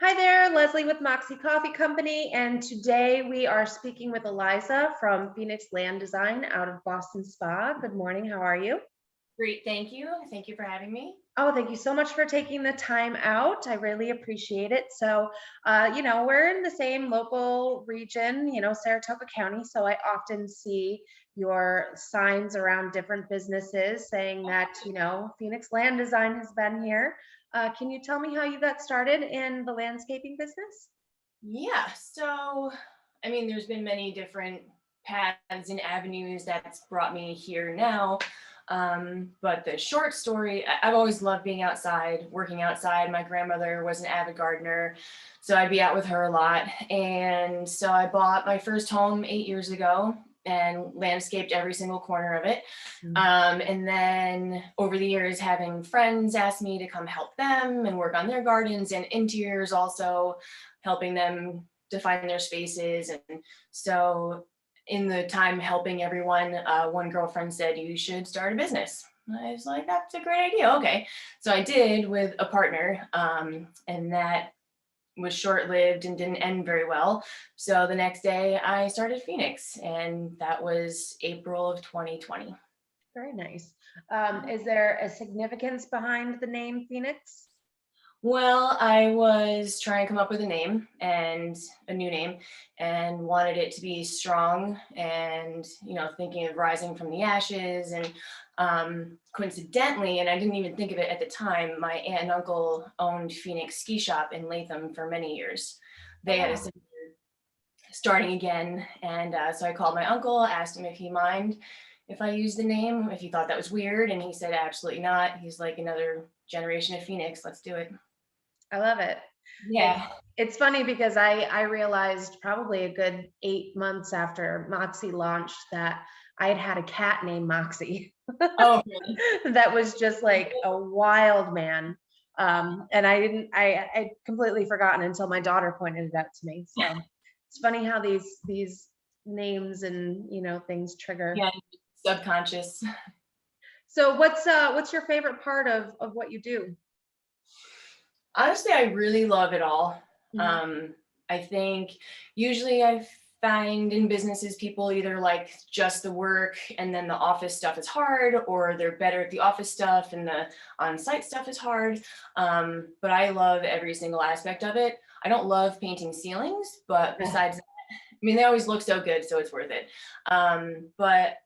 Hi there, Leslie with Moxie Coffee Company, and today we are speaking with Eliza from Phoenix Land Design out of Boston Spa. Good morning, how are you? Great, thank you. Thank you for having me. Oh, thank you so much for taking the time out. I really appreciate it. We're in the same local region, Saratoga County. So I often see your signs around different businesses saying that, Phoenix Land Design has been here. Can you tell me how you got started in the landscaping business? There's been many different paths and avenues that's brought me here now. But the short story, I've always loved being outside, working outside. My grandmother was an avid gardener, so I'd be out with her a lot. And so I bought my first home 8 years ago and landscaped every single corner of it. And then over the years, having friends ask me to come help them and work on their gardens and interiors also, helping them define their spaces. And so in the time helping everyone, one girlfriend said, "You should start a business." And I was like, "That's a great idea." Okay. So I did with a partner, and that was short lived and didn't end very well. So the next day I started Phoenix, and that was April of 2020. Very nice. Is there a significance behind the name Phoenix? Well, I was trying to come up with a name and a new name and wanted it to be strong and, thinking of rising from the ashes. And coincidentally, and I didn't even think of it at the time, my aunt and uncle owned Phoenix Ski Shop in Latham for many years. Oh, They had a wow. similar starting again. And so I called my uncle, asked him if he mind if I used the name, if he thought that was weird. And he said, absolutely not. He's like, another generation of Phoenix. Let's do it. I love it. It Yeah. it's funny because I realized probably a good 8 months after Moxie launched that I had had a cat named Moxie Oh, really? that was just like a wild man. And I'd completely forgotten until my daughter pointed it out to me. So it's funny how these names and things trigger. Yeah, subconscious. So what's your favorite part of what you do? Honestly, I really love it all. Mhm. Um, I think usually I find in businesses people either like just the work and then the office stuff is hard, or they're better at the office stuff and the on-site stuff is hard. But I love every single aspect of it. I don't love painting ceilings, but besides that, they always look so good, so it's worth it. But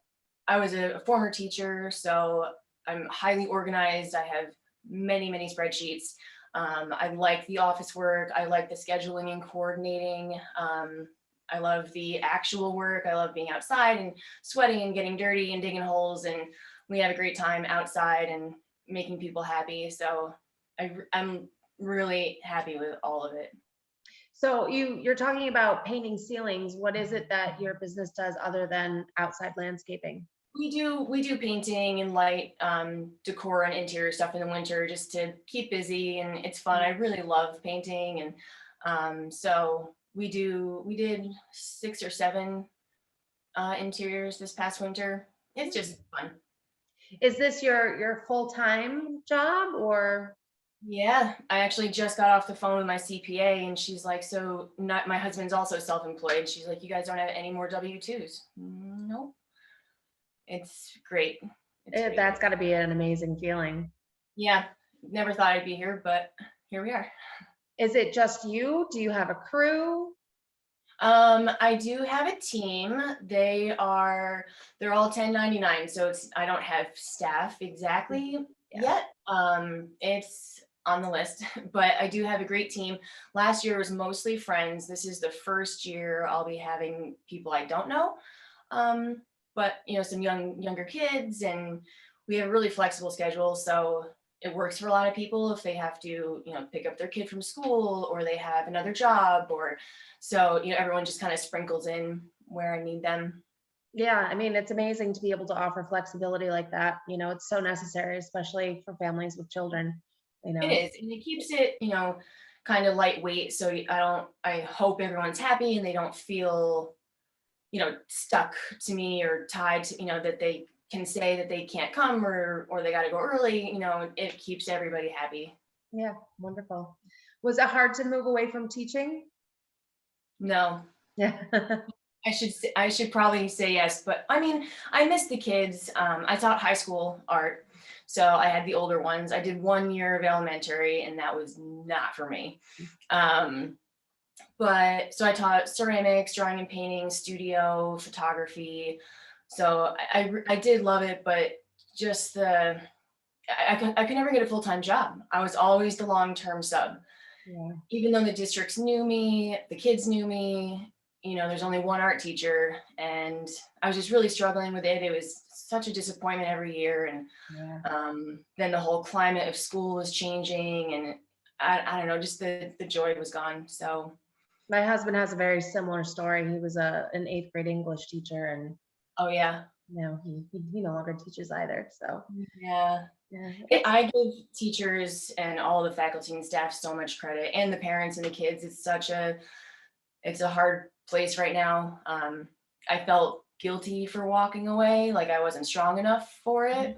I was a former teacher, so I'm highly organized. I have many, many spreadsheets. I like the office work. I like the scheduling and coordinating. I love the actual work. I love being outside and sweating and getting dirty and digging holes. And we have a great time outside and making people happy. So I'm really happy with all of it. So you're talking about painting ceilings. What is it that your business does other than outside landscaping? We do painting and light decor and interior stuff in the winter just to keep busy, and it's fun. I really love painting, and so we did 6 or 7 interiors this past winter. It's Mhm. just fun. Is this your full-time job or Yeah, I actually just got off the phone with my CPA, and she's like, "So, not my husband's also self-employed." She's like, "You guys don't have any more W-2s?" Nope. It's great. It's great. that's got to be an amazing feeling. Yeah, never thought I'd be here, but here we are. Is it just you? Do you have a crew? I do have a team. They're all 1099, so I don't have staff exactly Yeah. yet. It's on the list, but I do have a great team. Last year was mostly friends. This is the first year I'll be having people I don't know. Um, but some younger kids, and we have a really flexible schedule, so it works for a lot of people if they have to, pick up their kid from school or they have another job, or so, everyone just kind of sprinkles in where I need them. Yeah, I mean, it's amazing to be able to offer flexibility like that. It's so necessary, especially for families with children, you It know. is, and it keeps it, kind of lightweight. So I hope everyone's happy and they don't feel, stuck to me or tied to, that they can say that they can't come or they got to go early. It keeps everybody happy. Yeah, wonderful. Was it hard to move away from teaching? No, Yeah. I should probably say yes, but I mean, I miss the kids. I taught high school art, so I had the older ones. I did 1 year of elementary, and that was not for me. Um, but so I taught ceramics, drawing and painting, studio, photography. So I did love it, but just I could never get a full-time job. I was always the long-term sub. Yeah. Even though the districts knew me, the kids knew me, there's only one art teacher, and I was just really struggling with it. It was such a disappointment every year. And Yeah. then the whole climate of school was changing, and I don't know, just the joy was gone. So, My husband has a very similar story. He was an eighth grade English teacher, and oh yeah, he no longer teaches either. So yeah. yeah, it's I give teachers and all the faculty and staff so much credit, and the parents and the kids. It's a hard place right now. I felt guilty for walking away, like I wasn't strong enough for it,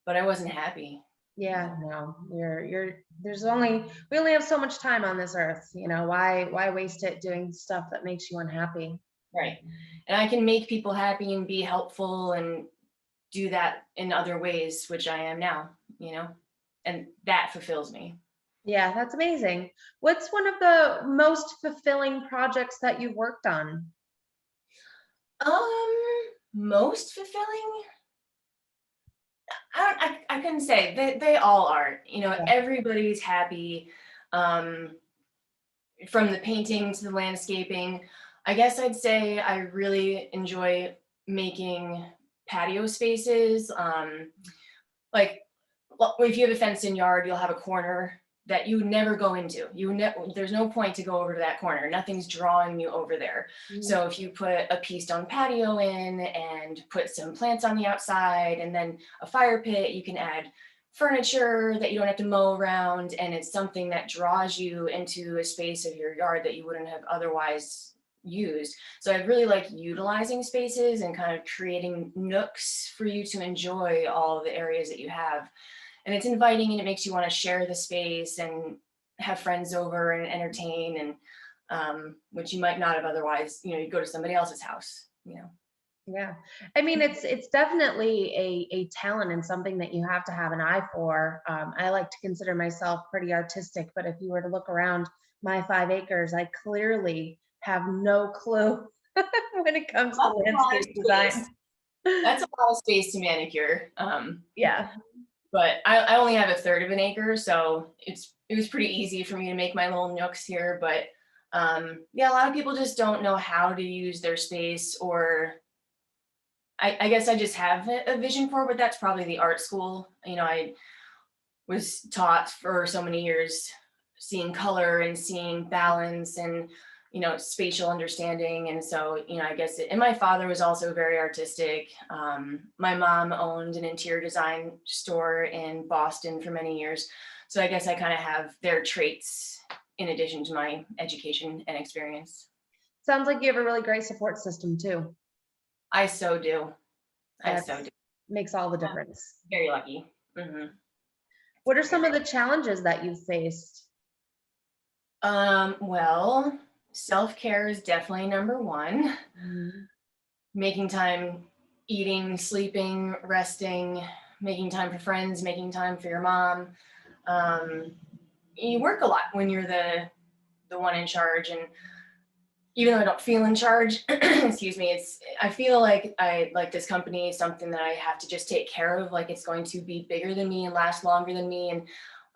but I wasn't happy. yeah, no, we only have so much time on this earth. Why waste it doing stuff that makes you unhappy? Right. And I can make people happy and be helpful and do that in other ways, which I am now, and that fulfills me. Yeah, that's amazing. What's one of the most fulfilling projects that you've worked on? Most fulfilling? I couldn't say. They all are. Yeah. Everybody's happy. Um, from the painting to the landscaping. I guess I'd say I really enjoy making patio spaces. Like, well, if you have a fenced-in yard, you'll have a corner that you never go into. There's no point to go over to that corner. Nothing's drawing you over there. So if you put a pea stone patio in and put some plants on the outside and then a fire pit, you can add furniture that you don't have to mow around, and it's something that draws you into a space of your yard that you wouldn't have otherwise used. So I really like utilizing spaces and kind of creating nooks for you to enjoy all the areas that you have. And it's inviting, and it makes you want to share the space and have friends over and entertain, and which you might not have otherwise. You go to somebody else's house. Yeah. I mean, it's definitely a talent and something that you have to have an eye for. I like to consider myself pretty artistic, but if you were to look around my 5 acres, I clearly have no clue when it comes to That's a lot of landscape space. design. That's a lot of space to manicure. Yeah. But I only have a third of an acre, so it was pretty easy for me to make my little nooks here. But yeah, a lot of people just don't know how to use their space, or I guess I just have a vision for it, but that's probably the art school. I was taught for so many years seeing color and seeing balance and spatial understanding. And so I guess and my father was also very artistic. My mom owned an interior design store in Boston for many years, so I guess I kind of have their traits in addition to my education and experience. Sounds like you have a really great support system too. I so do. I That so do. makes all the difference. Very lucky. Hmm. What are some of the challenges that you've faced? Well, self-care is definitely number one. Mhm. Making time, eating, sleeping, resting, making time for friends, making time for your mom. Um, you work a lot when you're the one in charge, and even though I don't feel in charge, excuse me, I feel like I like this company is something that I have to just take care of. Like it's going to be bigger than me and last longer than me, and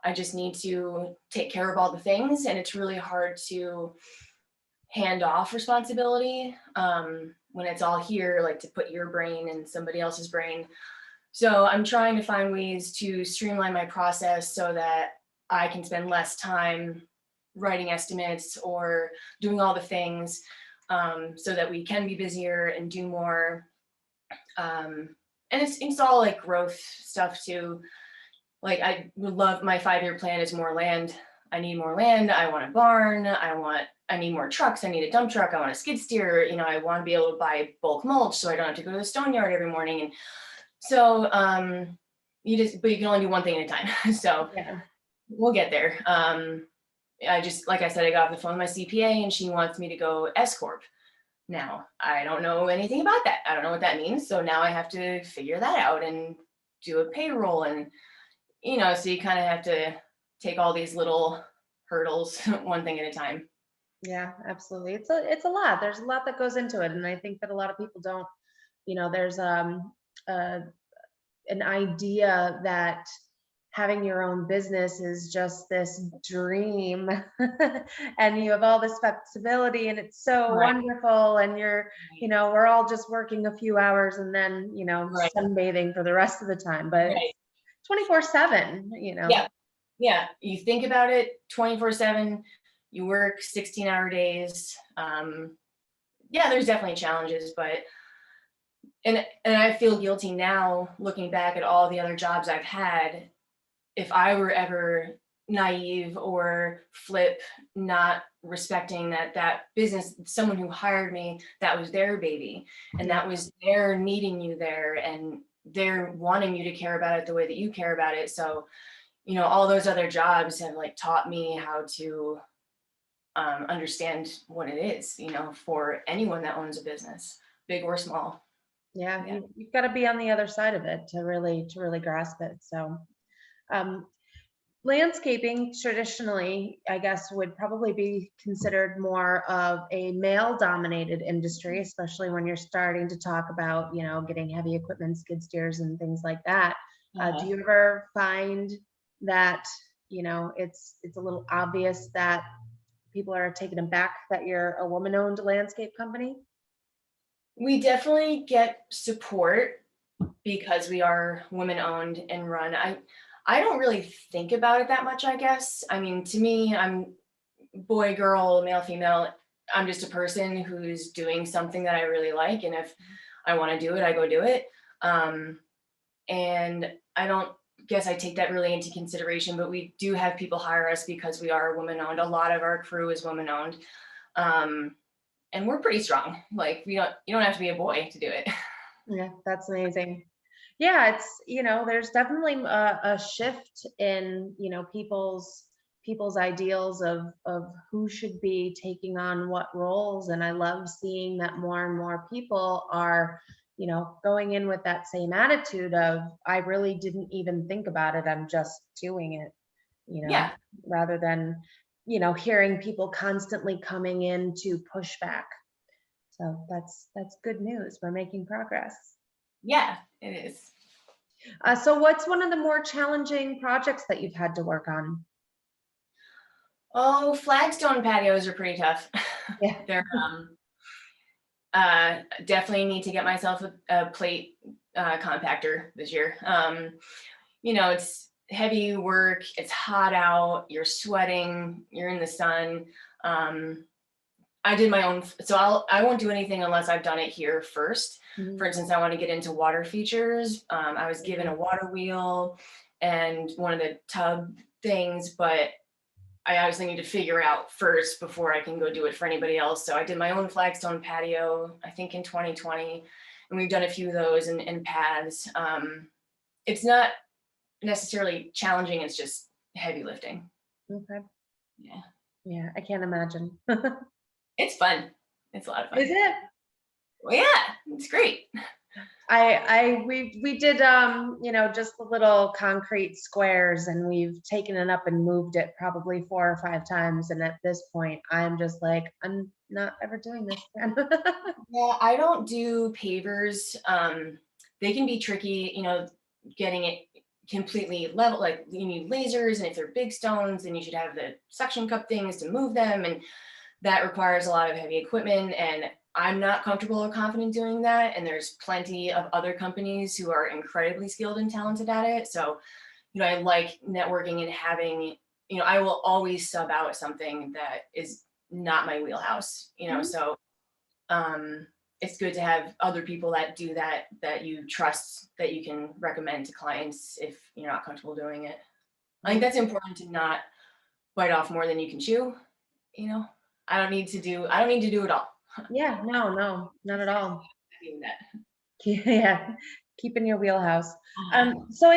I just need to take care of all the things. And it's really hard to hand off responsibility when it's all here, like to put your brain in somebody else's brain. So I'm trying to find ways to streamline my process so that I can spend less time writing estimates or doing all the things, so that we can be busier and do more. And it's all like growth stuff too. Like I would love, my 5-year plan is more land. I need more land. I want a barn. I need more trucks. I need a dump truck. I want a skid steer. I want to be able to buy bulk mulch so I don't have to go to the stone yard every morning. And so but you can only do one thing at a time. So Yeah. we'll get there. I just, like I said, I got off the phone with my CPA and she wants me to go S Corp. Now, I don't know anything about that. I don't know what that means. So now I have to figure that out and do a payroll and, so you kind of have to take all these little hurdles one thing at a time. Yeah, absolutely. It's a lot. There's a lot that goes into it, and I think that a lot of people don't. There's uh, an idea that having your own business is just this dream, and you have all this flexibility, and it's so Right. wonderful. And we're all just working a few hours and then Right. sunbathing for the rest of the time. But Right. it's 24/7. Yeah. Yeah. You think about it 24/7, you work 16-hour days. Yeah, there's definitely challenges, but and I feel guilty now looking back at all the other jobs I've had. If I were ever naive or flip, not respecting that business, someone who hired me, that was their baby, and that was their needing you there, and they're wanting you to care about it the way that you care about it. So, all those other jobs have like taught me how to understand what it is, for anyone that owns a business, big or small. Yeah, Yeah. you've got to be on the other side of it to really grasp it. So, um, landscaping traditionally, I guess, would probably be considered more of a male-dominated industry, especially when you're starting to talk about, getting heavy equipment, skid steers, and things like that. Do you ever find that, it's a little obvious that people are taken aback that you're a woman-owned landscape company? We definitely get support because we are women owned and run. I don't really think about it that much, I guess. I mean, to me, I'm boy, girl, male, female. I'm just a person who's doing something that I really like. And if I want to do it, I go do it. And I don't guess I take that really into consideration, but we do have people hire us because we are women owned. A lot of our crew is women owned. And we're pretty strong. Like you don't have to be a boy to do it. Yeah, that's amazing. Yeah, there's definitely a shift in, people's ideals of who should be taking on what roles. And I love seeing that more and more people are, going in with that same attitude of, I really didn't even think about it. I'm just doing it, Yeah. rather than, hearing people constantly coming in to push back. So that's good news. We're making progress. Yeah, it is. So what's one of the more challenging projects that you've had to work on? Oh, flagstone patios are pretty tough. Yeah. They're definitely need to get myself a plate compactor this year. It's heavy work, it's hot out, you're sweating, you're in the sun. I did my own, so I won't do anything unless I've done it here first. Mhm. For instance, I want to get into water features. I was given a water wheel and one of the tub things, but I obviously need to figure out first before I can go do it for anybody else. So I did my own flagstone patio, I think in 2020, and we've done a few of those and paths. It's not necessarily challenging, it's just heavy lifting. Okay. Yeah. Yeah, I can't imagine. It's fun. It's a lot of Is fun. it? Well, yeah, it's great. We did just the little concrete squares, and we've taken it up and moved it probably 4 or 5 times, and at this point I'm just like, I'm not ever doing this again. Yeah, I don't do pavers. They can be tricky, getting it completely level. Like you need lasers, and if they're big stones, then you should have the suction cup things to move them, and that requires a lot of heavy equipment. And I'm not comfortable or confident doing that. And there's plenty of other companies who are incredibly skilled and talented at it. So, I like networking and having, I will always sub out something that is not my wheelhouse, Mhm. so it's good to have other people that do that you trust, that you can recommend to clients if you're not comfortable doing it. I think that's important, to not bite off more than you can chew. You know, I don't need to do it all. Yeah, no, not at all. Doing that. Yeah, keep in your wheelhouse. Uh-huh. So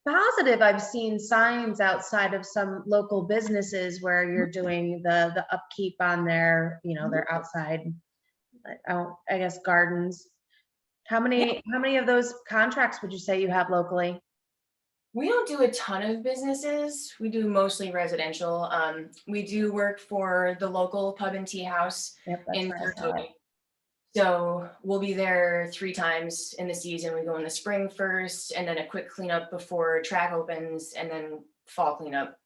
positive. I've seen signs outside of some local businesses where you're doing the upkeep on their, Mhm. their outside, I guess, gardens. How Yeah, many of those contracts would you say you have locally? we don't do a ton of businesses. We do mostly residential. We do work for the local pub and tea house Yep, that's in where I saw Saratoga. it. So we'll be there 3 times in the season. We go in the spring first, and then a quick cleanup before track opens, and then fall cleanup.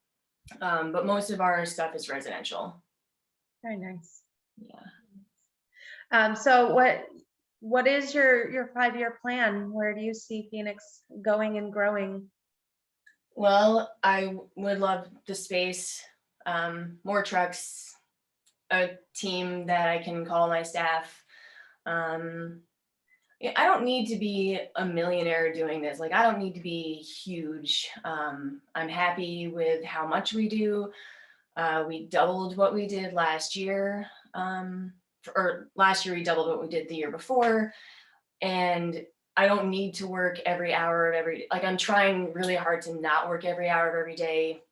But most of our stuff is residential. Very nice. Yeah. So what is your 5-year plan? Where do you see Phoenix going and growing? Well, I would love the space, more trucks, a team that I can call my staff. Um, yeah, I don't need to be a millionaire doing this. Like, I don't need to be huge. I'm happy with how much we do. We doubled what we did last year. Or last year we doubled what we did the year before. And I don't need to work every hour of every, like, I'm trying really hard to not work every hour of every day,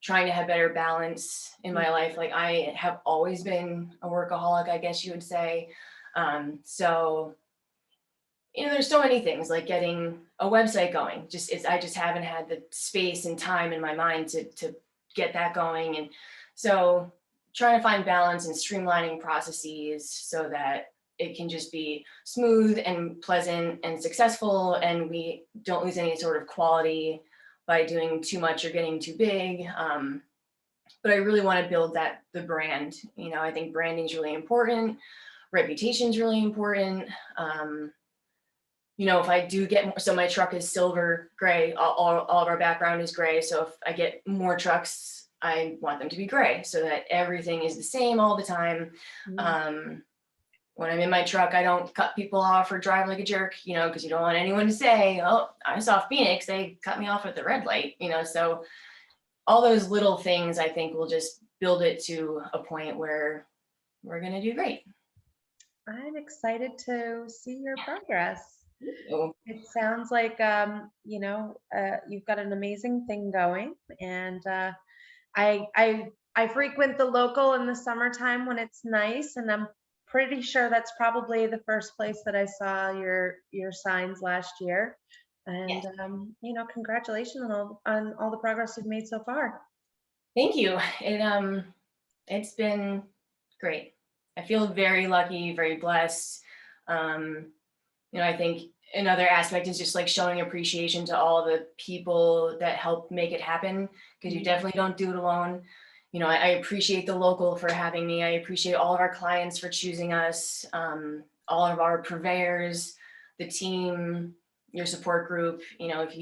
trying to have better balance in my life. Like, I have always been a workaholic, I guess you would say. So, there's so many things like getting a website going. I just haven't had the space and time in my mind to get that going. And so trying to find balance and streamlining processes so that it can just be smooth and pleasant and successful, and we don't lose any sort of quality by doing too much or getting too big. But I really want to build the brand. I think branding is really important. Reputation is really important. If I do get more, so my truck is silver gray, all of our background is gray. So if I get more trucks, I want them to be gray so that everything is the same all the time. Mm. Um, when I'm in my truck, I don't cut people off or drive like a jerk, because you don't want anyone to say, oh, I saw Phoenix, they cut me off at the red light, so all those little things I think will just build it to a point where we're going to do great. I'm excited to see your progress. So, It sounds like you've got an amazing thing going, and I frequent the local in the summertime when it's nice, and I'm pretty sure that's probably the first place that I saw your signs last year. And yes, congratulations on all the progress you've made so far. thank you. It's been great. I feel very lucky, very blessed. Um, I think another aspect is just like showing appreciation to all the people that help make it happen, because you definitely don't do it alone. I appreciate the local for having me. I appreciate all of our clients for choosing us, all of our purveyors, the team, your support group. If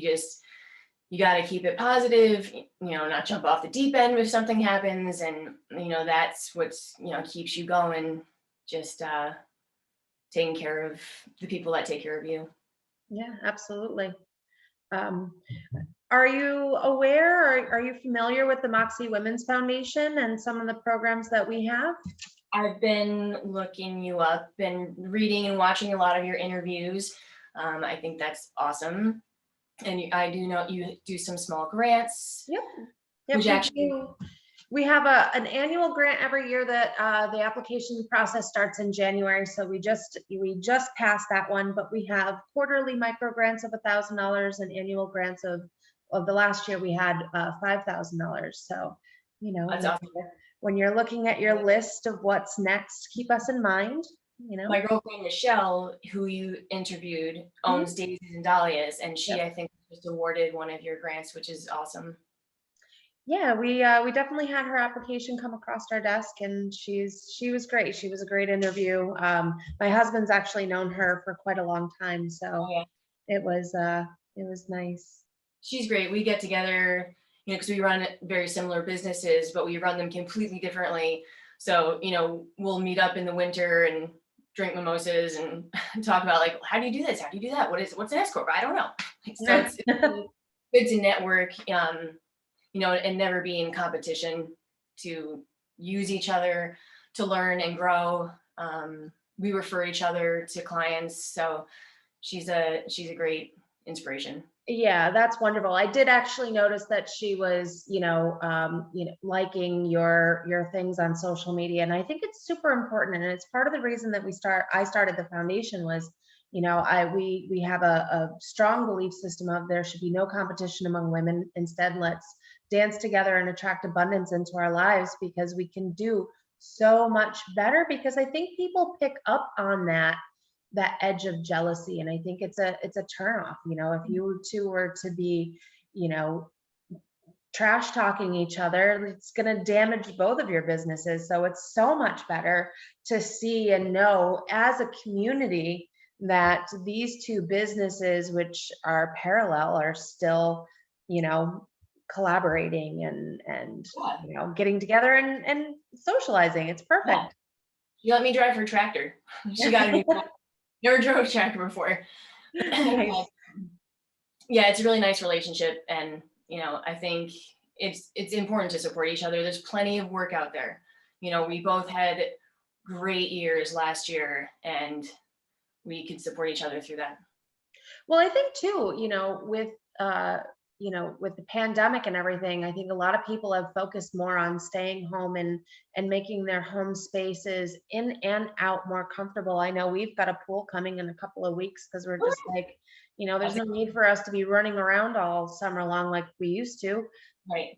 you got to keep it positive, not jump off the deep end if something happens. And, that's what's, keeps you going. Just taking care of the people that take care of you. Yeah, absolutely. Um, are you aware or are you familiar with the Moxie Women's Foundation and some of the programs that we have? I've been looking you up, been reading and watching a lot of your interviews. I think that's awesome. And I do know you do some small grants, Yep. Yep, which we actually, do. We have an annual grant every year that the application process starts in January. So we just passed that one, but we have quarterly micro grants of $1,000 and annual grants of the last year we had $5,000. So, that's awesome. when you're looking at your list of what's next, keep us in mind. My girlfriend Michelle, who you interviewed, Mhm. owns Daisies and Dahlias, and she, Yep. I think, just awarded one of your grants, which is awesome. Yeah, we definitely had her application come across our desk, and she was great. She was a great interview. My husband's actually known her for quite a long time, Oh so yeah, it was nice. she's great. We get together, because we run very similar businesses, but we run them completely differently. So, we'll meet up in the winter and drink mimosas and talk about, like, how do you do this? How do you do that? What's an S corp? I don't know. So it's really good to network, and never be in competition, to use each other to learn and grow. We refer each other to clients, so she's a great inspiration. Yeah, that's wonderful. I did actually notice that she was, liking your things on social media, and I think it's super important. And it's part of the reason that I started the foundation was, I we have a strong belief system of there should be no competition among women. Instead, let's dance together and attract abundance into our lives because we can do so much better. Because I think people pick up on that edge of jealousy, and I think it's a turnoff. If you two were to be, you know trash talking each other, it's going to damage both of your businesses. So it's so much better to see and know as a community that these two businesses, which are parallel, are still, you know collaborating and Yeah, getting together and socializing. It's yeah. perfect. She let me drive her tractor. She got to be never drove a tractor before. Nice. Yeah, it's a really nice relationship, and I think it's important to support each other. There's plenty of work out there. We both had great years last year, and we could support each other through that. Well, I think too, with the pandemic and everything, I think a lot of people have focused more on staying home and making their home spaces in and out more comfortable. I know we've got a pool coming in a couple of weeks because we're just like, there's That's no need for us to be running around all summer long like we used to. right.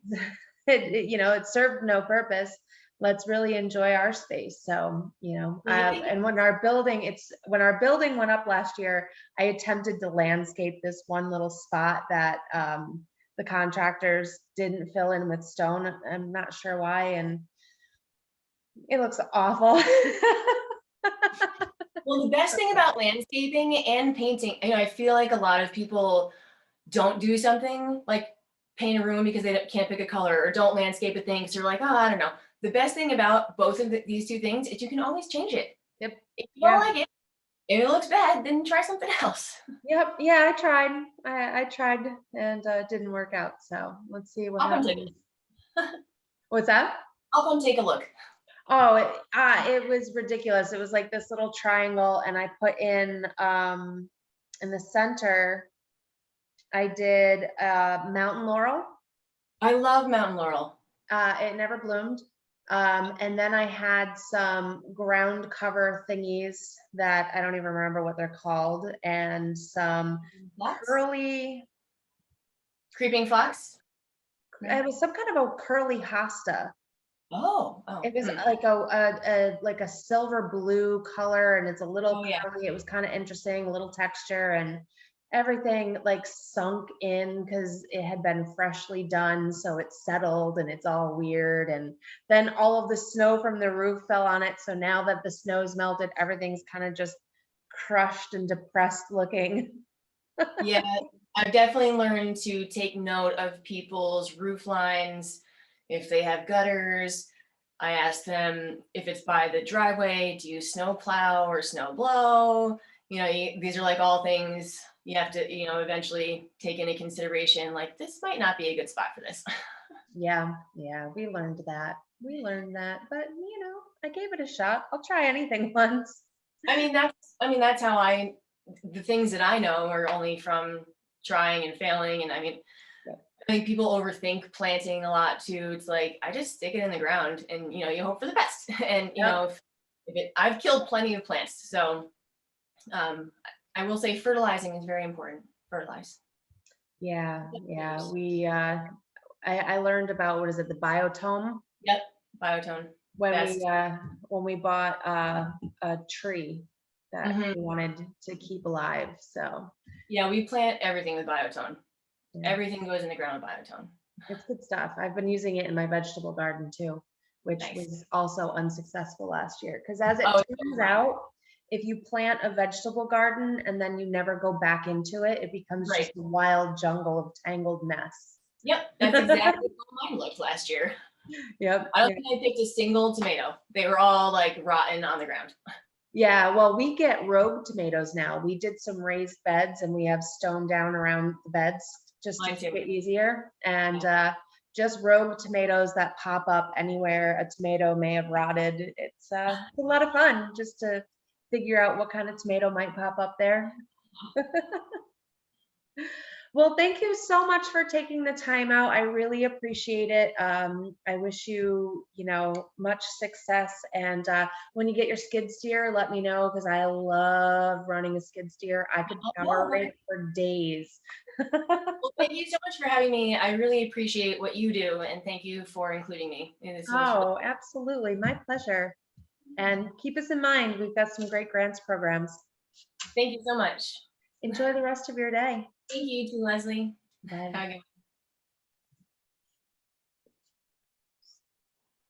It served no purpose. Let's really enjoy our space. So, and when our building went up last year, I attempted to landscape this one little spot that the contractors didn't fill in with stone. I'm not sure why, and it looks awful. Well, the best thing about landscaping and painting, I feel like a lot of people don't do something like paint a room because they can't pick a color, or don't landscape a thing because they're like, oh, I don't know. The best thing about both of these two things is you can always change it. Yep. If you don't Yeah. like it, if it looks bad, then try something else. Yep. Yeah, I tried. I tried and it didn't work out. So let's see what I'll come take happens. What's that? I'll come take a look. Oh, it was ridiculous. It was like this little triangle, and I put in the center, I did mountain laurel. I love mountain laurel. It never bloomed. And then I had some ground cover thingies that I don't even remember what they're called, and some Flax? curly. Creeping fox? It was some kind of a curly hosta. Oh. It was like a silver blue color, and it's a little Oh, yeah. curly. It was kind of interesting, a little texture, and everything like sunk in because it had been freshly done, so it settled and it's all weird. And then all of the snow from the roof fell on it, so now that the snow's melted, everything's kind of just crushed and depressed looking. Yeah, I've definitely learned to take note of people's roof lines. If they have gutters, I ask them if it's by the driveway, do you snow plow or snow blow? These are like all things you have to, eventually take into consideration. Like, this might not be a good spot for this. Yeah, we learned that. But I gave it a shot. I'll try anything once. That's how the things that I know are only from trying and failing. And Yeah. I think people overthink planting a lot too. It's like, I just stick it in the ground and, you hope for the best. And, Yep. I've killed plenty of plants. So, I will say fertilizing is very important. Fertilize. Yeah, I learned about, what is it, the biotome, Yep. Biotone. when Best. we bought a tree that Mhm. we wanted to keep alive. So Yeah, we plant everything with biotone. yeah, Everything goes in the ground with biotone. it's good stuff. I've been using it in my vegetable garden too, which Nice. was also unsuccessful last year. Because as it Oh, turns out, if you plant a vegetable garden and then you never go back into it, it becomes right. just a wild jungle of tangled mess. Yep, that's exactly how mine looked last year. Yep. I don't think I picked a single tomato. They were all like rotten on the ground. Yeah, well, we get rogue tomatoes now. We did some raised beds and we have stone down around the beds just to Mine too. make it easier. And just rogue tomatoes that pop up anywhere a tomato may have rotted. It's a lot of fun just to figure out what kind of tomato might pop up there. Well, thank you so much for taking the time out. I really appreciate it. I wish you, much success. And when you get your skid steer, let me know because I love running a skid steer. I could power Oh, it for days. well, thank you so much for having me. I really appreciate what you do, and thank you for including me. And this was Oh, absolutely. My pleasure. And keep us in mind. We've got some great grants programs. thank you so much. Enjoy the rest of your day. Thank you too, Leslie. Bye. Have a good